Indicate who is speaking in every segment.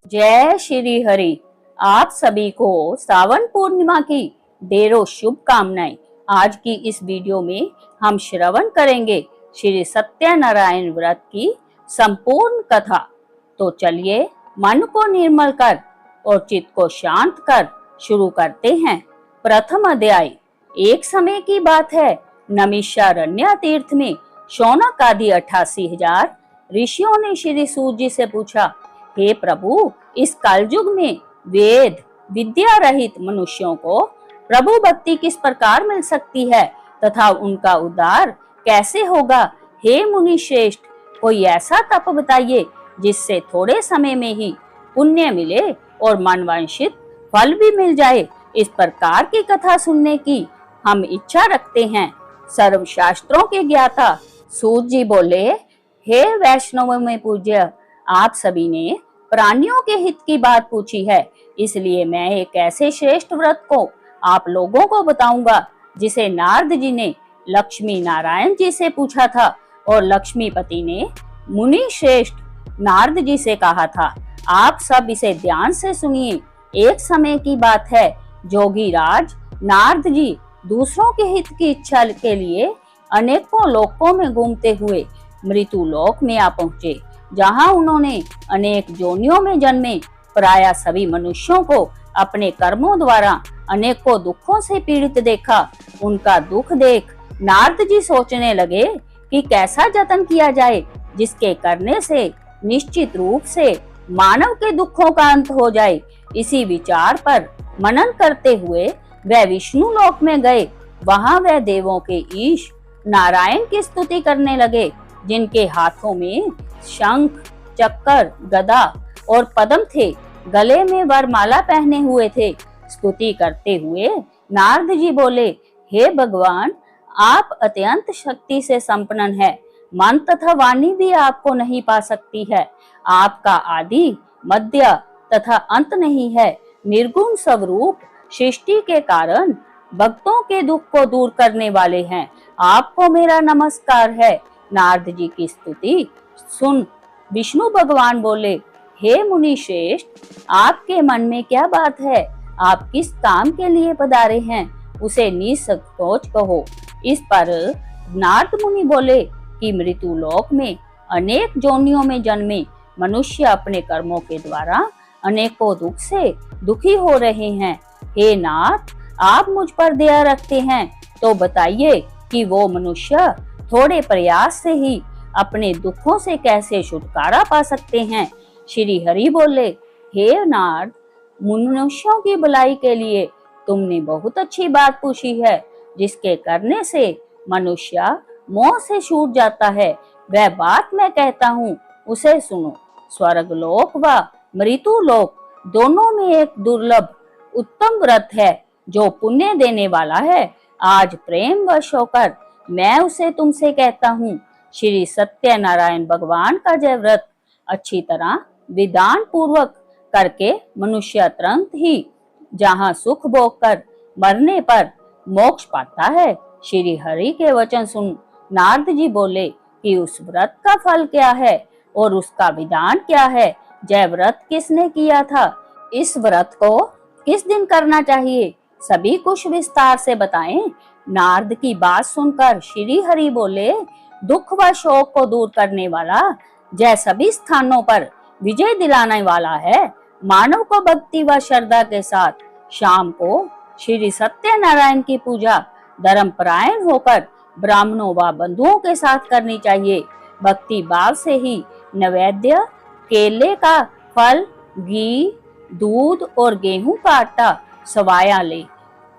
Speaker 1: जय श्री हरि। आप सभी को श्रावण पूर्णिमा की ढेरों शुभकामनाएं। आज की इस वीडियो में हम श्रवण करेंगे श्री सत्यनारायण व्रत की संपूर्ण कथा। तो चलिए मन को निर्मल कर और चित्त को शांत कर शुरू करते हैं। प्रथम अध्याय। एक समय की बात है, नैमिषारण्य तीर्थ में शौनक आदि 88,000 ऋषियों ने श्री सूत जी से पूछा, हे प्रभु, इस कलयुग में वेद विद्या रहित मनुष्यों को प्रभु भक्ति किस प्रकार मिल सकती है तथा उनका उद्धार कैसे होगा? हे मुनि श्रेष्ठ, कोई ऐसा तप बताइए जिससे थोड़े समय में ही पुण्य मिले और मनवांछित फल भी मिल जाए। इस प्रकार की कथा सुनने की हम इच्छा रखते हैं। सर्वशास्त्रों के ज्ञाता सूत जी बोले, हे वैष्णव में पूज्य, आप सभी ने प्राणियों के हित की बात पूछी है, इसलिए मैं एक ऐसे श्रेष्ठ व्रत को आप लोगों को बताऊंगा जिसे नारद जी ने लक्ष्मी नारायण जी से पूछा था और लक्ष्मीपति ने मुनि श्रेष्ठ नारद जी से कहा था। आप सब इसे ध्यान से सुनिए। एक समय की बात है, जोगी राज नारद जी दूसरों के हित की इच्छा के लिए अनेकों लोकों में घूमते हुए मृत्यु लोक में आ पहुंचे, जहां उन्होंने अनेक जोनियों में जन्मे प्रायः सभी मनुष्यों को अपने कर्मों द्वारा अनेकों दुखों से पीड़ित देखा। उनका दुख देख नारद जी सोचने लगे कि कैसा जतन किया जाए जिसके करने से निश्चित रूप से मानव के दुखों का अंत हो जाए। इसी विचार पर मनन करते हुए वह विष्णु लोक में गए। वहां वह देवों के ईश नारायण की स्तुति करने लगे, जिनके हाथों में शंख चक्कर गदा और पद्म थे, गले में वरमाला पहने हुए थे। स्तुति करते हुए नारद जी बोले, हे भगवान, आप अत्यंत शक्ति से संपन्न है, मन तथा वाणी भी आपको नहीं पा सकती है। आपका आदि मध्य तथा अंत नहीं है। निर्गुण स्वरूप सृष्टि के कारण भक्तों के दुख को दूर करने वाले हैं। आपको मेरा नमस्कार है। नारद जी की स्तुति सुन विष्णु भगवान बोले, हे मुनि श्रेष्ठ, आपके मन में क्या बात है? आप किस काम के लिए पधारे हैं, उसे निसंकोच कहो। इस पर नारद मुनि बोले कि मृत्यु लोक में अनेक जोनियों में जन्मे मनुष्य अपने कर्मों के द्वारा अनेकों दुख से दुखी हो रहे हैं। हे नाथ, आप मुझ पर दया रखते हैं तो बताइए कि वो मनुष्य थोड़े प्रयास से ही अपने दुखों से कैसे छुटकारा पा सकते हैं। श्री हरि बोले, हे नारद, मनुष्यों की भलाई के लिए तुमने बहुत अच्छी बात पूछी है, जिसके करने से मनुष्य मोह से छूट जाता है। वह बात मैं कहता हूँ, उसे सुनो। स्वर्ग लोक व मृत्यु लोक दोनों में एक दुर्लभ उत्तम व्रत है जो पुण्य देने वाला है। आज प्रेम वश होकर मैं उसे तुमसे कहता हूँ। श्री सत्यनारायण भगवान का जय व्रत अच्छी तरह विधान पूर्वक करके मनुष्य तुरंत ही जहाँ सुख भोग कर मरने पर मोक्ष पाता है। श्री हरि के वचन सुन नारद जी बोले कि उस व्रत का फल क्या है और उसका विधान क्या है? जय व्रत किसने किया था? इस व्रत को किस दिन करना चाहिए? सभी कुछ विस्तार से बताएं। नारद की बात सुनकर श्री हरि बोले, दुख व शोक को दूर करने वाला, जय सभी स्थानों पर विजय दिलाने वाला है। मानव को भक्ति व श्रद्धा के साथ शाम को श्री सत्यनारायण की पूजा धर्मपरायण होकर ब्राह्मणों व बंधुओं के साथ करनी चाहिए। भक्ति भाव से ही नैवेद्य, केले का फल, घी, दूध और गेहूं का आटा सवाया ले।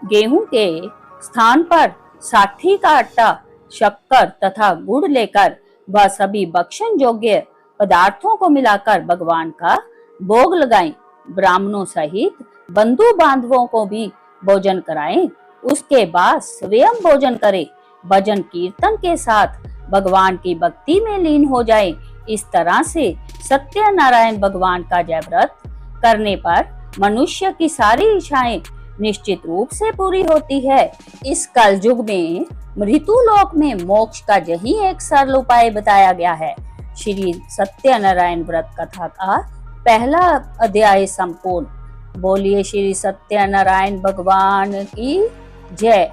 Speaker 1: गेहूं के स्थान पर साठी का आटा, शक्कर तथा गुड़ लेकर वह सभी भक्षण योग्य पदार्थों को मिलाकर भगवान का भोग लगाएं। ब्राह्मणों सहित बंधु बांधवों को भी भोजन कराएं। उसके बाद स्वयं भोजन करें। भजन कीर्तन के साथ भगवान की भक्ति में लीन हो जाएं। इस तरह से सत्यनारायण भगवान का जय व्रत करने पर मनुष्य की सारी इच्छाएं निश्चित रूप से पूरी होती है। इस कलयुग में मृत्यु लोक में मोक्ष का यही एक सरल उपाय बताया गया है। श्री सत्यनारायण व्रत कथा का पहला अध्याय संपूर्ण। बोलिए श्री सत्यनारायण भगवान की जय।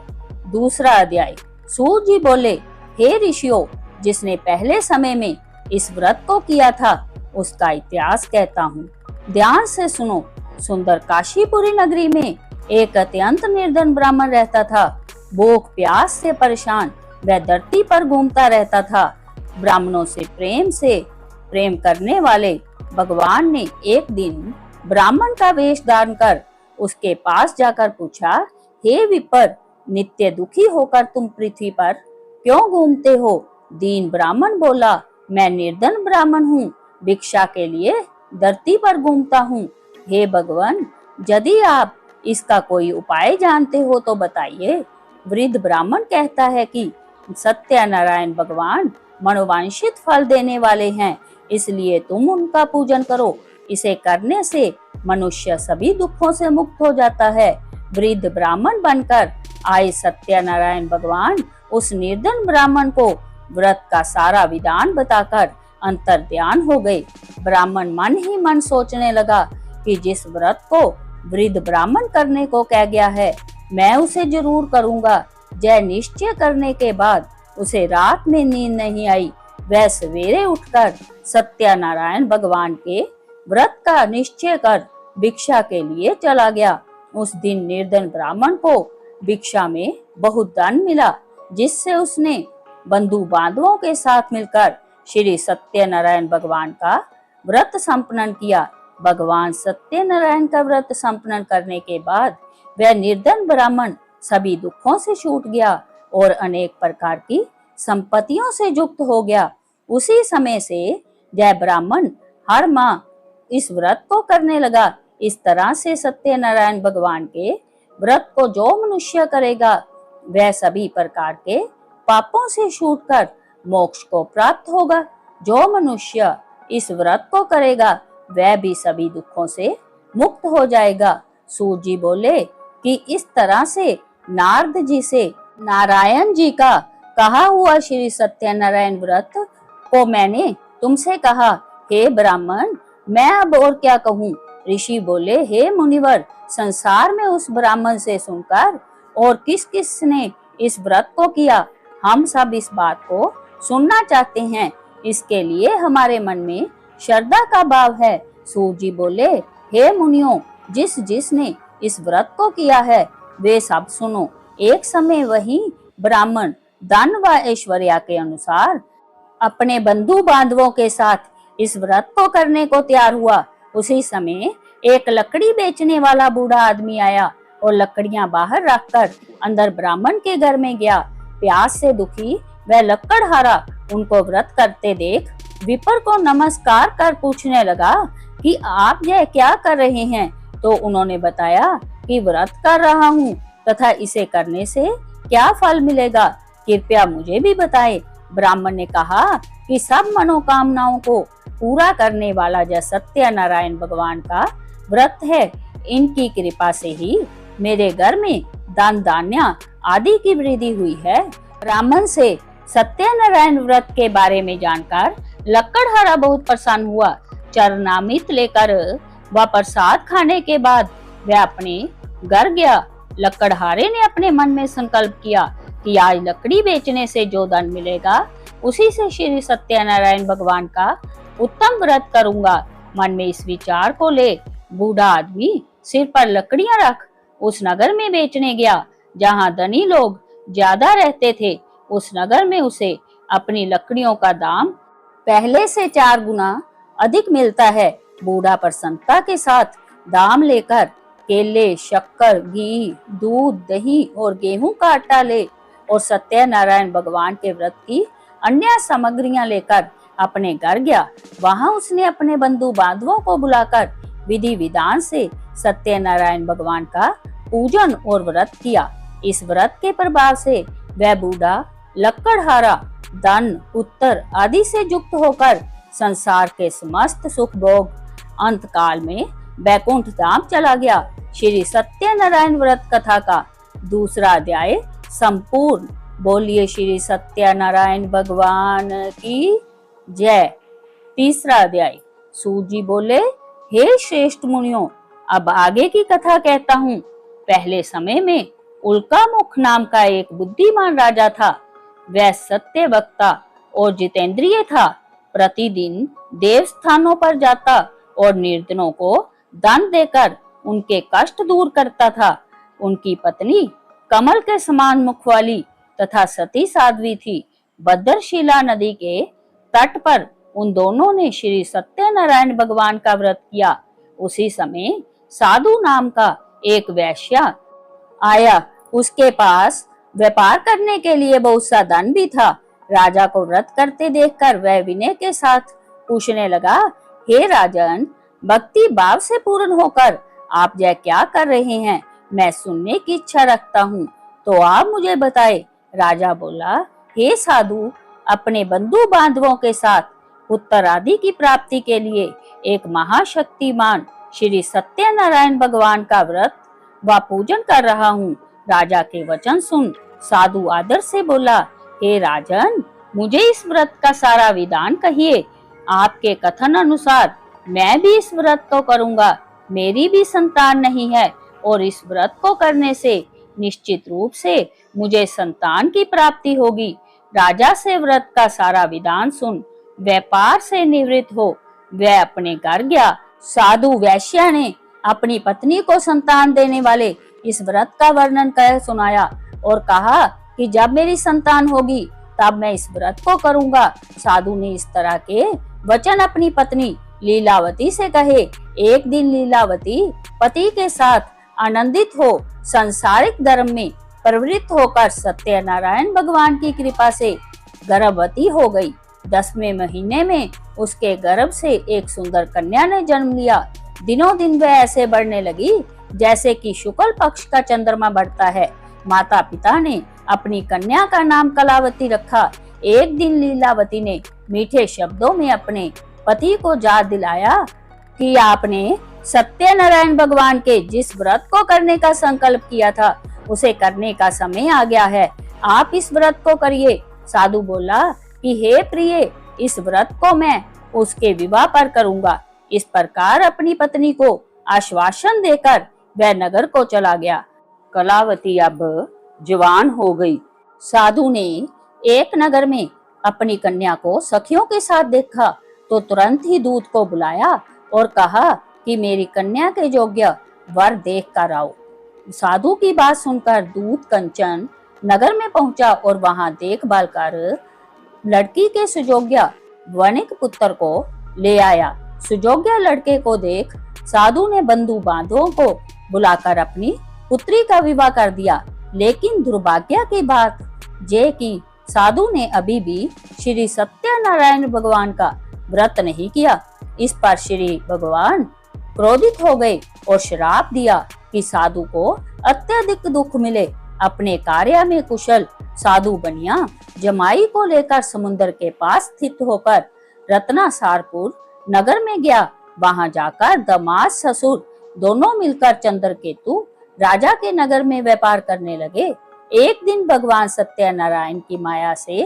Speaker 1: दूसरा अध्याय। सूत जी बोले, हे ऋषियों, जिसने पहले समय में इस व्रत को किया था उसका इतिहास कहता हूँ, ध्यान से सुनो। सुंदर काशीपुरी नगरी में एक अत्यंत निर्धन ब्राह्मण रहता था। भूख प्यास से परेशान वह धरती पर घूमता रहता था। ब्राह्मणों से प्रेम करने वाले भगवान ने एक दिन ब्राह्मण का वेश धारण कर उसके पास जाकर पूछा, हे विप्र, नित्य दुखी होकर तुम पृथ्वी पर क्यों घूमते हो? दीन ब्राह्मण बोला, मैं निर्धन ब्राह्मण हूँ, भिक्षा के लिए धरती पर घूमता हूँ। हे भगवान, यदि आप इसका कोई उपाय जानते हो तो बताइए। वृद्ध ब्राह्मण कहता है कि सत्यनारायण भगवान मनोवांछित फल देने वाले हैं, इसलिए तुम उनका पूजन करो। इसे करने से मनुष्य सभी दुखों से मुक्त हो जाता है। वृद्ध ब्राह्मण बनकर आए सत्यनारायण भगवान उस निर्धन ब्राह्मण को व्रत का सारा विधान बताकर अंतर ध्यान हो गए। ब्राह्मण मन ही मन सोचने लगा कि जिस व्रत को वृद्ध ब्राह्मण करने को कह गया है, मैं उसे जरूर करूंगा। यह निश्चय करने के बाद उसे रात में नींद नहीं आई। वह सवेरे उठकर सत्यनारायण भगवान के व्रत का निश्चय कर भिक्षा के लिए चला गया। उस दिन निर्धन ब्राह्मण को भिक्षा में बहुत धन मिला, जिससे उसने बंधु बांधवों के साथ मिलकर श्री सत्यनारायण भगवान का व्रत संपन्न किया। भगवान सत्यनारायण का व्रत संपन्न करने के बाद वह निर्धन ब्राह्मण सभी दुखों से छूट गया और अनेक प्रकार की संपत्तियों से युक्त हो गया। उसी समय से यह ब्राह्मण हर माह इस व्रत को करने लगा। इस तरह से सत्यनारायण भगवान के व्रत को जो मनुष्य करेगा वह सभी प्रकार के पापों से छूटकर मोक्ष को प्राप्त होगा। जो मनुष्य इस व्रत को करेगा वह भी सभी दुखों से मुक्त हो जाएगा। सूत जी बोले कि इस तरह से नारद जी से नारायण जी का कहा हुआ श्री सत्यनारायण व्रत को मैंने तुमसे कहा। हे ब्राह्मण, मैं अब और क्या कहूँ? ऋषि बोले, हे मुनिवर, संसार में उस ब्राह्मण से सुनकर और किस किस ने इस व्रत को किया, हम सब इस बात को सुनना चाहते हैं। इसके लिए हमारे मन में श्रद्धा का भाव है। सूत जी बोले, हे मुनियों, जिसने इस व्रत को किया है वे सब सुनो। एक समय वही ब्राह्मण धन व ऐश्वर्या के अनुसार अपने बंधु बांधवों के साथ इस व्रत को करने को तैयार हुआ। उसी समय एक लकड़ी बेचने वाला बूढ़ा आदमी आया और लकड़ियां बाहर रखकर अंदर ब्राह्मण के घर में गया। प्यास से दुखी वह लकड़हारा उनको व्रत करते देख विप्र को नमस्कार कर पूछने लगा कि आप यह क्या कर रहे हैं? तो उन्होंने बताया कि व्रत कर रहा हूँ तथा इसे करने से क्या फल मिलेगा, कृपया मुझे भी बताएं। ब्राह्मण ने कहा कि सब मनोकामनाओं को पूरा करने वाला यह सत्यनारायण भगवान का व्रत है। इनकी कृपा से ही मेरे घर में दान धान्य आदि की वृद्धि हुई है। ब्राह्मण से सत्यनारायण व्रत के बारे में जानकर लकड़हारा बहुत प्रसन्न हुआ। चरणामृत लेकर वह प्रसाद खाने के बाद वह अपने घर गया। लकड़हारे ने अपने मन में संकल्प किया कि आज लकड़ी बेचने से जो धन मिलेगा उसी से श्री सत्यनारायण भगवान का उत्तम व्रत करूंगा। मन में इस विचार को ले बूढ़ा आदमी सिर पर लकड़ियां रख उस नगर में बेचने गया जहां धनी लोग ज्यादा रहते थे। उस नगर में उसे अपनी लकड़ियों का दाम पहले से 4 गुना अधिक मिलता है। बूढ़ा प्रसन्नता के साथ दाम लेकर केले, शक्कर, घी, दूध, दही और गेहूं का आटा ले और सत्यनारायण भगवान के व्रत की अन्य सामग्रियां लेकर अपने घर गया। वहां उसने अपने बंधु बांधवों को बुलाकर विधि विधान से सत्यनारायण भगवान का पूजन और व्रत किया। इस व्रत के प्रभाव से वह बूढ़ा लकड़हारा धन, पुत्र आदि से युक्त होकर संसार के समस्त सुख भोग अंत काल में बैकुंठ धाम चला गया। श्री सत्यनारायण व्रत कथा का दूसरा अध्याय संपूर्ण। बोलिए श्री सत्यनारायण भगवान की जय। तीसरा अध्याय। सूत जी बोले, हे श्रेष्ठ मुनियों, अब आगे की कथा कहता हूँ। पहले समय में उल्कामुख नाम का एक बुद्धिमान राजा था। वह सत्य वक्ता और जितेंद्रिय था। प्रतिदिन देव स्थानों पर जाता और निर्धनों को दान देकर उनके कष्ट दूर करता था। उनकी पत्नी कमल के समान मुख वाली तथा सती साध्वी थी। भद्रशिला नदी के तट पर उन दोनों ने श्री सत्यनारायण भगवान का व्रत किया। उसी समय साधु नाम का एक वैश्य आया। उसके पास व्यापार करने के लिए बहुत सा धन भी था। राजा को व्रत करते देखकर वह विनय के साथ पूछने लगा, हे राजन, भक्ति भाव से पूर्ण होकर आप यह क्या कर रहे हैं? मैं सुनने की इच्छा रखता हूँ, तो आप मुझे बताए। राजा बोला, हे साधु, अपने बंधु बांधवों के साथ उत्तरादि की प्राप्ति के लिए एक महाशक्तिमान श्री सत्यनारायण भगवान का व्रत व पूजन कर रहा हूँ। राजा के वचन सुन साधु आदर से बोला, हे राजन, मुझे इस व्रत का सारा विधान कहिए। आपके कथन अनुसार मैं भी इस व्रत को करूंगा। मेरी भी संतान नहीं है और इस व्रत को करने से निश्चित रूप से मुझे संतान की प्राप्ति होगी। राजा से व्रत का सारा विधान सुन व्यापार से निवृत्त हो वह अपने घर गया। साधु वैश्य ने अपनी पत्नी को संतान देने वाले इस व्रत का वर्णन कर सुनाया और कहा कि जब मेरी संतान होगी तब मैं इस व्रत को करूंगा। साधु ने इस तरह के वचन अपनी पत्नी लीलावती से कहे। एक दिन लीलावती पति के साथ आनंदित हो संसारिक धर्म में प्रवृत्त होकर सत्यनारायण भगवान की कृपा से गर्भवती हो गई। 10वें महीने में उसके गर्भ से एक सुंदर कन्या ने जन्म लिया। दिनों दिन वह ऐसे बढ़ने लगी जैसे कि शुक्ल पक्ष का चंद्रमा बढ़ता है। माता पिता ने अपनी कन्या का नाम कलावती रखा। एक दिन लीलावती ने मीठे शब्दों में अपने पति को याद दिलाया कि आपने सत्यनारायण भगवान के जिस व्रत को करने का संकल्प किया था उसे करने का समय आ गया है। आप इस व्रत को करिए। साधु बोला कि हे प्रिय, इस व्रत को मैं उसके विवाह पर करूंगा। इस प्रकार अपनी पत्नी को आश्वासन देकर वह नगर को चला गया। कलावती अब जवान हो गई। साधु ने एक नगर में अपनी कन्या को सखियों के साथ देखा तो तुरंत ही दूत को बुलाया और कहा कि मेरी कन्या के योग्य वर देख कर आओ। साधु की बात सुनकर दूत कंचन नगर में पहुंचा और वहां देखभाल कर लड़की के सुयोग्य वणिक पुत्र को ले आया। सुयोग्य लड़के को देख साधु ने बंधु बांधवों को बुलाकर अपनी पुत्री का विवाह कर दिया। लेकिन दुर्भाग्य की बात ये कि साधु ने अभी भी श्री सत्यनारायण भगवान का व्रत नहीं किया। इस पर श्री भगवान क्रोधित हो गए और श्राप दिया कि साधु को अत्यधिक दुख मिले। अपने कार्य में कुशल साधु बनिया जमाई को लेकर समुद्र के पास स्थित होकर रत्नासारपुर नगर में गया। वहां जाकर दामाद ससुर दोनों मिलकर चंद्रकेतु राजा के नगर में व्यापार करने लगे। एक दिन भगवान सत्यनारायण की माया से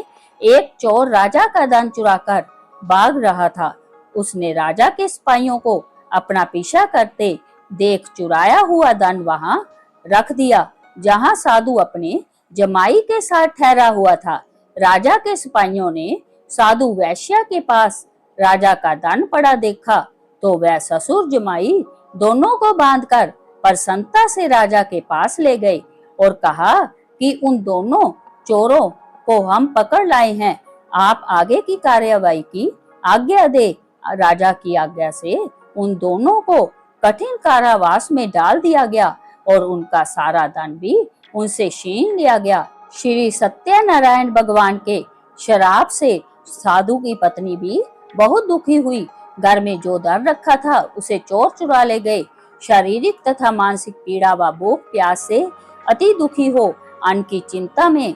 Speaker 1: एक चोर राजा का धन चुराकर भाग रहा था। उसने राजा के सिपाहियों को अपना पीछा करते देख चुराया हुआ धन वहां रख दिया जहां साधु अपने जमाई के साथ ठहरा हुआ था। राजा के सिपाहियों ने साधु वैश्य के पास राजा का धन पड़ा देखा तो वह ससुर जमाई दोनों को बांधकर प्रसन्नता से राजा के पास ले गए और कहा कि उन दोनों चोरों को हम पकड़ लाए हैं। आप आगे की कार्यवाही की आज्ञा दे। राजा की आज्ञा से उन दोनों को कठिन कारावास में डाल दिया गया और उनका सारा धन भी उनसे छीन लिया गया। श्री सत्यनारायण भगवान के श्राप से साधु की पत्नी भी बहुत दुखी हुई। घर में जो धन रखा था उसे चोर चुरा ले गए। शारीरिक तथा मानसिक पीड़ा व भूख प्यास से अति दुखी हो अन्न की चिंता में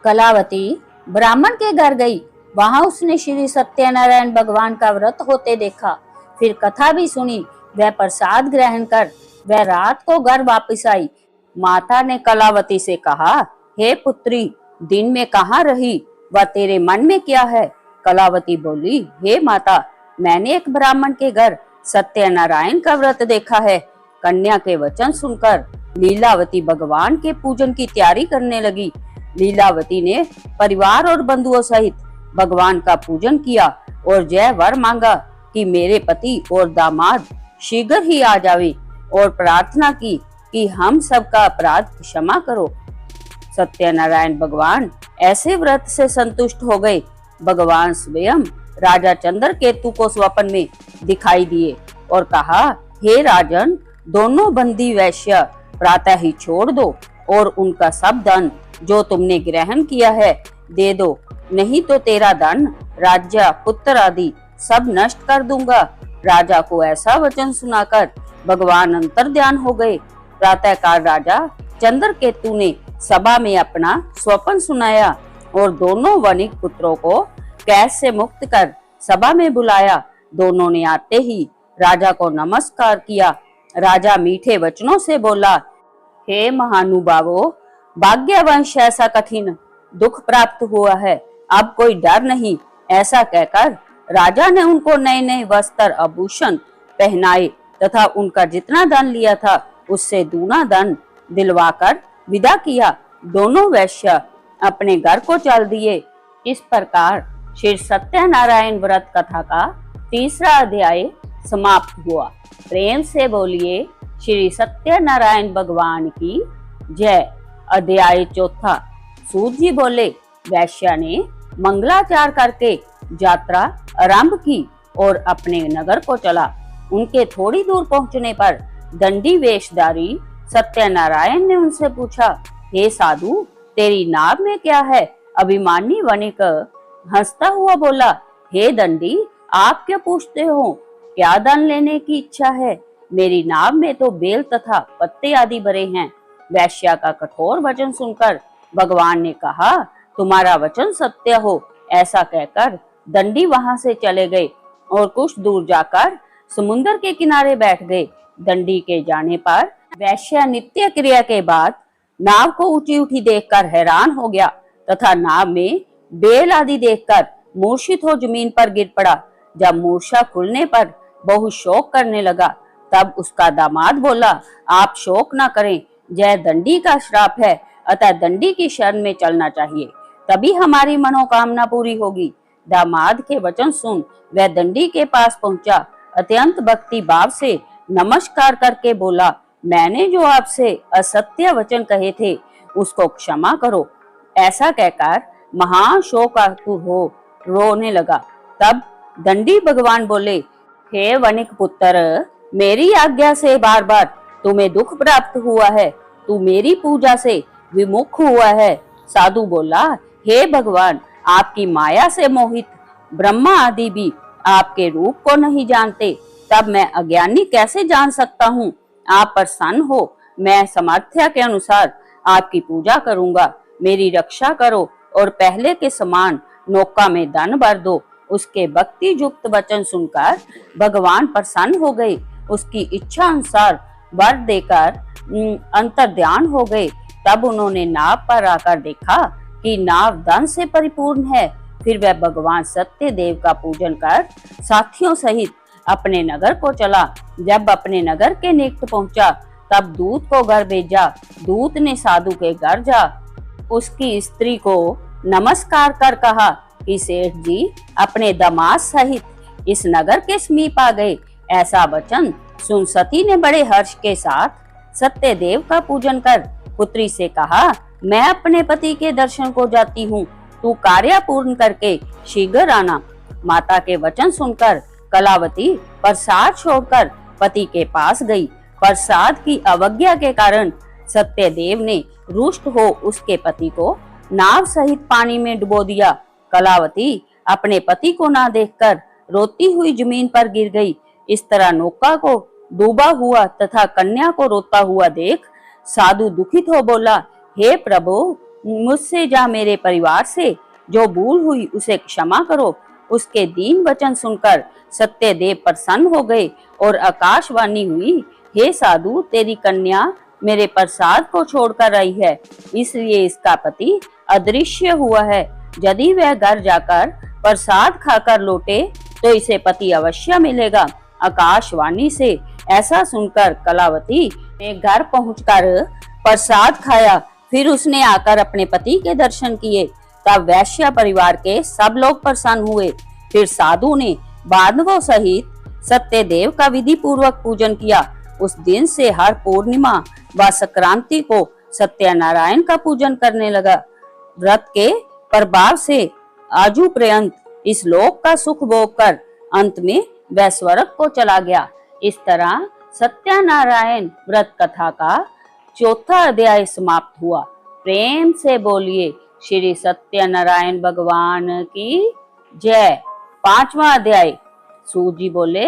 Speaker 1: कलावती ब्राह्मण के घर गई। वहां उसने श्री सत्यनारायण भगवान का व्रत होते देखा। फिर कथा भी सुनी। वह प्रसाद ग्रहण कर वह रात को घर वापस आई। माता ने कलावती से कहा, हे पुत्री, दिन में कहाँ रही व तेरे मन में क्या है? कलावती बोली, हे माता, मैंने एक ब्राह्मण के घर सत्यनारायण का व्रत देखा है। कन्या के वचन सुनकर लीलावती भगवान के पूजन की तैयारी करने लगी। लीलावती ने परिवार और बंधुओं सहित भगवान का पूजन किया और जय वर मांगा कि मेरे पति और दामाद शीघ्र ही आ जावे, और प्रार्थना की कि हम सबका अपराध क्षमा करो। सत्यनारायण भगवान ऐसे व्रत से संतुष्ट हो गए। भगवान स्वयं राजा चंद्रकेतु को स्वप्न में दिखाई दिए और कहा, हे राजन, दोनों बंदी वैश्य प्रातः ही छोड़ दो और उनका सब धन जो तुमने ग्रहण किया है दे दो, नहीं तो तेरा धन, राज्य, पुत्र आदि सब नष्ट कर दूंगा। राजा को ऐसा वचन सुनाकर भगवान अंतर्ध्यान हो गए। प्रातःकाल राजा चंद्रकेतु ने सभा में अपना स्वप्न सुनाया और दोनों वणिक पुत्रों को कैद से मुक्त कर सभा में बुलाया। दोनों ने आते ही राजा को नमस्कार किया। राजा मीठे वचनों से बोला, हे महानुभावों, भाग्यवश ऐसा कठिन दुख प्राप्त हुआ है, अब कोई डर नहीं। ऐसा कहकर राजा ने उनको नए नए वस्त्र आभूषण पहनाए तथा उनका जितना धन लिया था उससे दूना धन दिलवाकर विदा किया। दोनों वैश्य अपने घर को चल दिए। इस प्रकार श्री सत्यनारायण व्रत कथा का तीसरा अध्याय समाप्त हुआ। प्रेम से बोलिए श्री सत्यनारायण भगवान की जय। अध्याय चौथा। सूत जी बोले, वैश्या ने मंगलाचार करके यात्रा आरंभ की और अपने नगर को चला। उनके थोड़ी दूर पहुंचने पर दंडी वेशधारी सत्यनारायण ने उनसे पूछा, हे साधु, तेरी नाव में क्या है? अभिमानी वणिक हंसता हुआ बोला, हे दंडी, आप क्या पूछते हो? क्या दान लेने की इच्छा है? मेरी नाव में तो बेल तथा पत्ते आदि भरे हैं। वैश्या का कठोर वचन सुनकर भगवान ने कहा, तुम्हारा वचन सत्य हो। ऐसा कहकर दंडी वहां से चले गए और कुछ दूर जाकर समुद्र के किनारे बैठ गए। दंडी के जाने पर वैश्या नित्य क्रिया के बाद नाव को ऊंची उठी देखकर हैरान हो गया तथा नाव में बेल आदि देखकर मूर्छित हो जमीन पर गिर पड़ा। जब मूर्छा खुलने पर बहुत शोक करने लगा। तब उसका दामाद बोला, आप शोक न करें, यह दंडी का श्राप है, अतः दंडी की शरण में चलना चाहिए, तभी हमारी मनोकामना पूरी होगी। दामाद के वचन सुन वह दंडी के पास पहुंचा। अत्यंत भक्ति भाव से नमस्कार करके बोला, मैंने जो आपसे असत्य वचन कहे थे उसको क्षमा करो। ऐसा कहकर महान शोकातुर हो रोने लगा। तब दंडी भगवान बोले, हे वणिक पुत्र, मेरी आज्ञा से बार बार तुम्हें दुख प्राप्त हुआ है, तू मेरी पूजा से विमुख हुआ है। साधु बोला, हे भगवान, आपकी माया से मोहित ब्रह्मा आदि भी आपके रूप को नहीं जानते, तब मैं अज्ञानी कैसे जान सकता हूँ? आप प्रसन्न हो, मैं सामर्थ्य के अनुसार आपकी पूजा करूंगा। मेरी रक्षा करो और पहले के समान नौका में धन भर दो। उसके भक्ति युक्त वचन सुनकर भगवान प्रसन्न हो गए। उसकी इच्छा अनुसार वर देकर अंतर्ध्यान हो गए। तब उन्होंने नाव पर आकर देखा कि नाव धन से परिपूर्ण है। फिर वह भगवान सत्य देव का पूजन कर साथियों सहित अपने नगर को चला। जब अपने नगर के निकट पहुंचा तब दूत को घर भेजा। दूत ने साधु के घर जा उसकी स्त्री को नमस्कार कर कहा कि सेठ जी अपने दामाद सहित इस नगर के समीप आ गए। ऐसा वचन सुन सती ने बड़े हर्ष के साथ सत्य देव का पूजन कर पुत्री से कहा, मैं अपने पति के दर्शन को जाती हूँ, तू कार्य पूर्ण करके शीघ्र आना। माता के वचन सुनकर कलावती प्रसाद छोड़कर पति के पास गई। प्रसाद की अवज्ञा के कारण सत्यदेव ने रुष्ट हो उसके पति को नाव सहित पानी में डुबो दिया। कलावती अपने पति को ना देखकर रोती हुई जमीन पर गिर गई। इस तरह नौका को डूबा हुआ तथा कन्या को रोता हुआ देख साधु दुखित हो बोला, हे प्रभु, मुझसे जा मेरे परिवार से जो भूल हुई उसे क्षमा करो। उसके दीन वचन सुनकर सत्यदेव प्रसन्न हो गए और आकाशवाणी हुई, हे साधु, तेरी कन्या मेरे प्रसाद को छोड़कर आई है, इसलिए इसका पति अदृश्य हुआ है। यदि वह घर जाकर प्रसाद खाकर लौटे तो इसे पति अवश्य मिलेगा। आकाशवाणी से ऐसा सुनकर कलावती ने घर पहुंचकर प्रसाद खाया। फिर उसने आकर अपने पति के दर्शन किए। तब वैश्य परिवार के सब लोग प्रसन्न हुए। फिर साधु ने बांधवों सहित सत्यदेव का विधि पूर्वक पूजन किया। उस दिन से हर पूर्णिमा व संक्रांति को सत्यनारायण का पूजन करने लगा। व्रत के प्रभाव से आजू पर्यंत इस लोक का सुख भोग कर अंत में वह स्वर्ग को चला गया। इस तरह सत्यनारायण व्रत कथा का चौथा अध्याय समाप्त हुआ। प्रेम से बोलिए श्री सत्यनारायण भगवान की जय। पांचवा अध्याय। सूत जी बोले,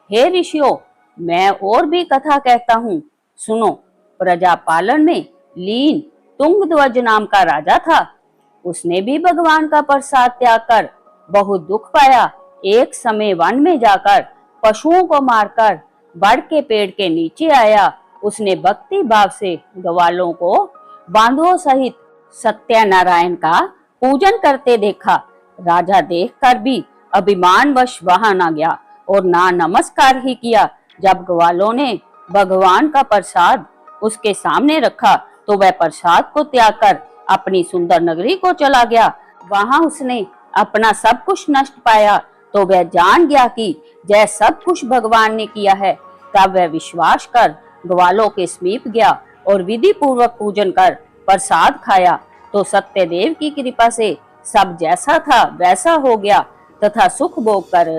Speaker 1: हे ऋषियों, मैं और भी कथा कहता हूँ, सुनो। प्रजा पालन में लीन तुंगध्वज नाम का राजा था। उसने भी भगवान का प्रसाद त्याग कर बहुत दुख पाया। एक समय वन में जाकर पशुओं को मारकर बड़ के पेड़ के नीचे आया। उसने भक्ति भाव से ग्वालों को बांधवों सहित सत्यनारायण का पूजन करते देखा। राजा देखकर भी अभिमानवश वहां न गया और ना नमस्कार ही किया। जब ग्वालों ने भगवान का प्रसाद उसके सामने रखा तो वह प्रसाद को त्याग कर अपनी सुंदर नगरी को चला गया। वहां उसने अपना सब कुछ नष्ट पाया तो वह जान गया कि यह सब कुछ भगवान ने किया है। तब वह विश्वास कर ग्वालों के समीप गया और विधि पूर्वक पूजन कर प्रसाद खाया तो सत्यदेव की कृपा से सब जैसा था वैसा हो गया तथा सुख भोग कर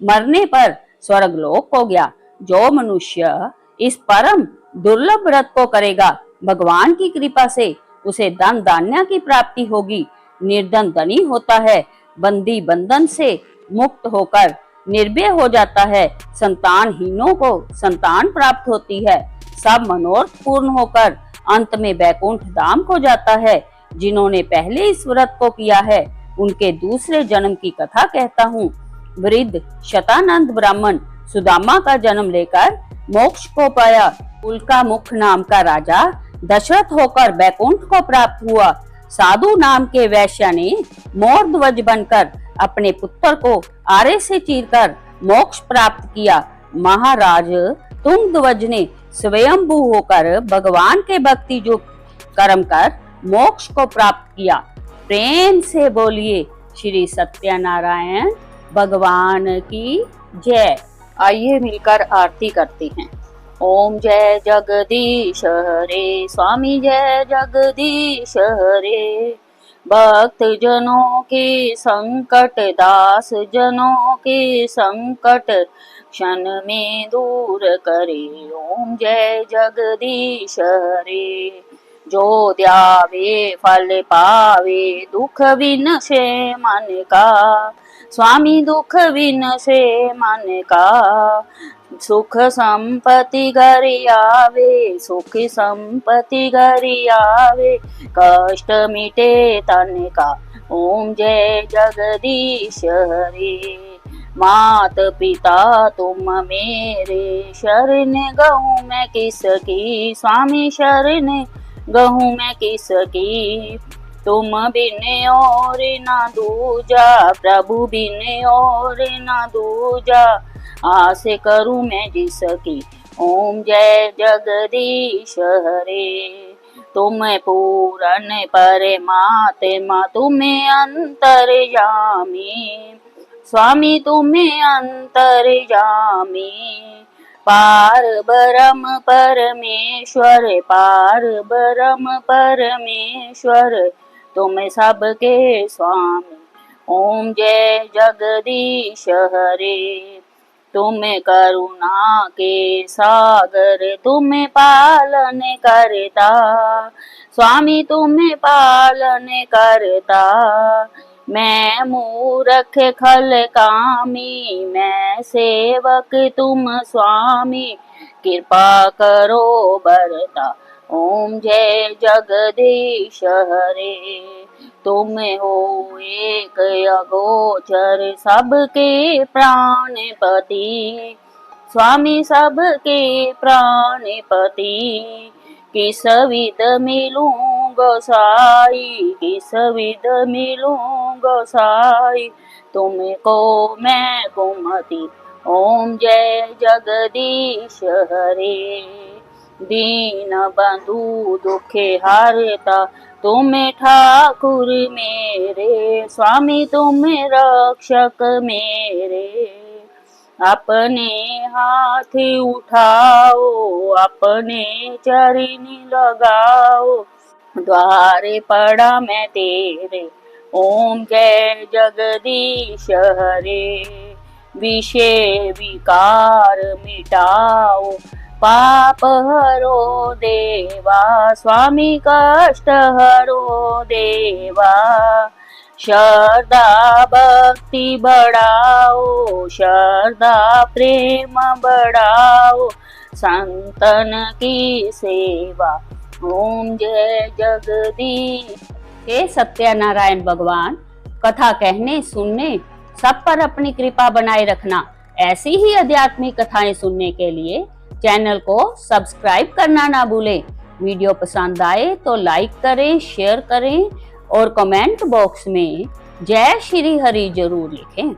Speaker 1: मरने पर स्वर्गलोक हो गया। जो मनुष्य इस परम दुर्लभ व्रत को करेगा, भगवान की कृपा से उसे धन धान्य की प्राप्ति होगी। निर्धन धनी होता है, बंदी बंधन से मुक्त होकर निर्भय हो जाता है, संतानहीनों को संतान प्राप्त होती है, सब मनोरथ पूर्ण होकर अंत में वैकुंठ धाम को जाता है। जिन्होंने पहले इस व्रत को किया है उनके दूसरे जन्म की कथा कहता हूँ। वृद्ध शतानंद ब्राह्मण सुदामा का जन्म लेकर मोक्ष को पाया। उल्का मुख नाम का राजा दशरथ होकर वैकुंठ को प्राप्त हुआ। साधु नाम के वैश्य ने मोर ध्वज बनकर अपने पुत्र को आरे से चीरकर मोक्ष प्राप्त किया। महाराज तुंगध्वज ने स्वयंभू होकर भगवान के भक्ति जो कर्म कर मोक्ष को प्राप्त किया। प्रेम से बोलिए श्री सत्यनारायण भगवान की जय। आइए मिलकर आरती करते हैं। ओम जय जगदीश हरे, स्वामी जय जगदीश हरे। भक्त जनों के संकट, दास जनों के संकट क्षण में दूर करे। ओम जय जगदीश हरे। जो ध्यावे फल पावे, दुख बिन से मन का। स्वामी दुख बिन से मन का। सुख संपत्ति घर आवे, सुख संपत्ति घर आवे। कष्ट मिटे तन का। ओम जय जगदीश हरे। मात पिता तुम मेरे, शरण गहूँ मैं किसकी। स्वामी शरण गहूँ मैं किसकी। तुम बिन और ना दूजा, प्रभु बिन और ना दूजा। आस करूं मैं जिसकी। ओम जय जगदीश हरे। तुम पूरन परमात्मा, तुम्हें अंतर्यामी। स्वामी तुम्हें अंतर्यामी। पार ब्रह्म परमेश्वर, पार ब्रह्म परमेश्वर। तुम सबके स्वामी। ओम जय जगदीश हरे। तुम करुणा के सागर, तुम पालन करता। स्वामी तुम पालन करता। मैं मूर्ख खल कामी, मैं सेवक तुम स्वामी। कृपा करो बरता। ओम जय जगदीश हरे। तुम हो एक अगोचर, सबके प्राणपति। स्वामी सबके प्राणपति। किस विध मिलूं गोसाई, किस विध मिलूं गोसाई। तुमको मैं कुमति। ओम जय जगदीश हरे। दीन बंधु दुखे हारता तुम्हें ठाकुर मेरे, स्वामी तुम्हें रक्षक मेरे। अपने हाथ उठाओ अपने चरणी लगाओ, द्वारे पड़ा मैं तेरे। ओम जय जगदीश हरे। विषय विकार मिटाओ पाप हरो देवा, स्वामी कष्ट हरो देवा। श्रद्धा भक्ति बढ़ाओ, श्रद्धा प्रेम बढ़ाओ, संतन की सेवा। ओम जय जगदीश। हे सत्यनारायण भगवान, कथा कहने सुनने सब पर अपनी कृपा बनाए रखना। ऐसी ही आध्यात्मिक कथाएं सुनने के लिए चैनल को सब्सक्राइब करना ना भूलें। वीडियो पसंद आए तो लाइक करें, शेयर करें और कमेंट बॉक्स में जय श्री हरि जरूर लिखें।